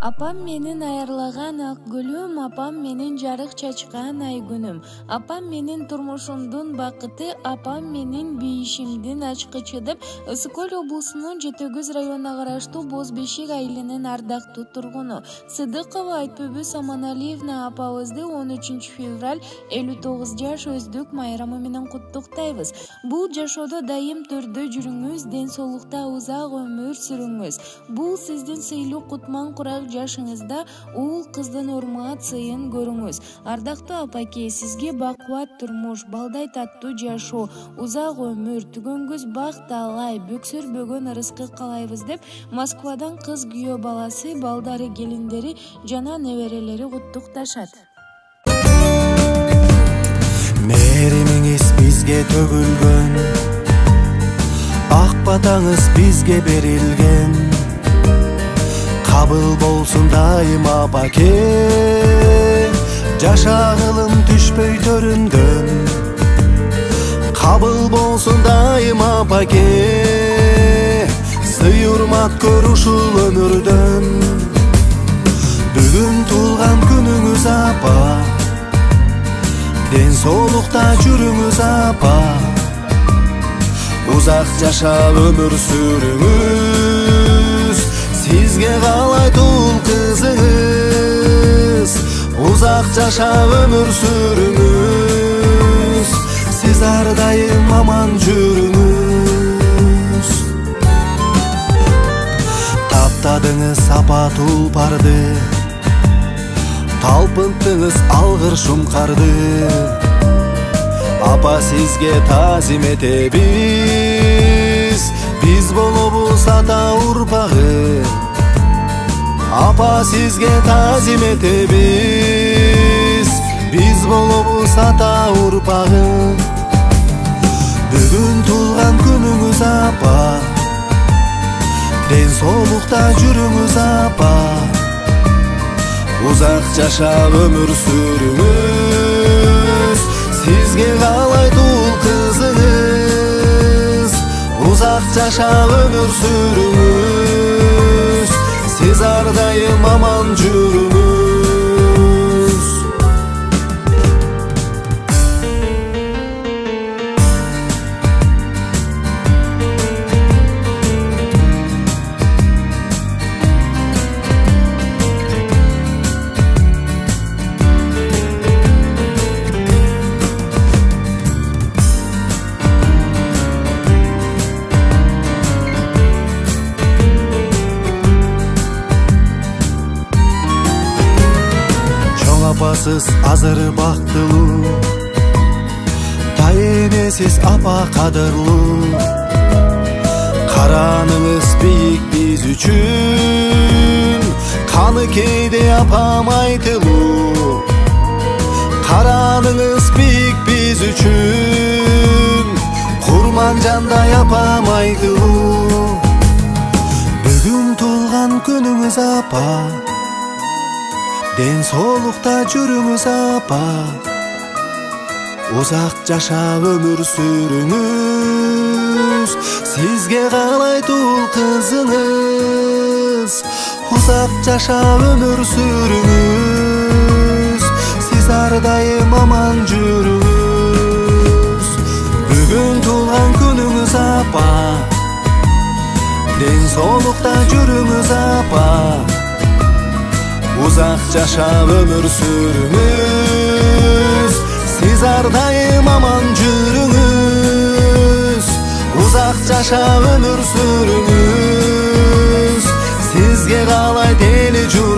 Апам менин аярлаган ак гүлүм, апам менин жарык чачкан айгүнүм. Апам менин турмушумдун бакыты, апам менин бийишимдин ачкычы деп Ысык Көл облусунун Жетөгүз районуна караштуу Боз Бешик айылынын ардактуу тургуну Сыдыкова Айтбөбүз Аманалиевна апабызды 13 февраль 59 жаш өздүк майрамы менен куттуктайбыз. Бул жашоодо дайым түрдө жүрүңүз, ден соолукта узак өмүр сүрүңүз. Бул сиздин сыйлуу кутман курак жашыңызда уул кыздын урмат сыйын көрүңүз. Ардактуу апаке, сизге бакубат турмуш, балдай таттуу жашоо, узак өмүр, түгөнгүз бак таалай, бөксөрбөгөн ырыскы каалайбыз деп Москвадан кыз күйөө баласы, балдары, келиндери жана неберелери куттукташат. Мээримиңиз бизге төгүлгөн, ак батаңыз бизге берилген. Кабыл болсун дайым апаке, жашагылым түшпөй төрүндөн. Кабыл болсун дайым апаке, сый урмат көр ушул өмүрдөн. Бүгүн туулган күнүңүз апа, ден соолукта жүрүңүз апа. Узак жашап өмүр сүрүңүз, сизге каалайт уул кызыңыз. Узак жашап өмүр сүрүңүз, сиз ар дайым аман жүрүңүз. Таптадыңыз апа тулпарды, талпынттыңыз алгыр шумкарды. Апа сизге таазим этебиз, биз болобуз ата урпагы. Апа сизге таазим этебиз, биз болобуз ата урпагы. Бүгүн туулган күнүңүз апа, ден соолукта жүрүңүз апа. Узак жашап өмүр сүрүңүз, сизге каалайт уул кызыңыз. Узак жашап өмүр сүрүңүз, сиз ар дайым аман жүрүңүз. Апасыз азыр бактылуу, тай энесиз апа кадырлуу. Караныңыз бийик биз үчүн, каны кейде апам айтылуу. Караныңыз бийик биз үчүн, курман жандай апам айтылуу. Бүгүн туулган күнүңүз апа, ден соолукта жүрүңүз апа. Узак жашап өмүр сүрүңүз, сизге каалайт уул кызыңыз. Узак жашап өмүр сүрүңүз, сиз ар дайым аман жүрүңүз. Бүгүн туулган күнүңүз апа, ден соолукта жүрүңүз апа. Узак жашап өмүр сүрүңүз, сиз ар дайым аман жүрүңүз. Узак жашап өмүр сүрүңүз, сизге каалайт эли журт.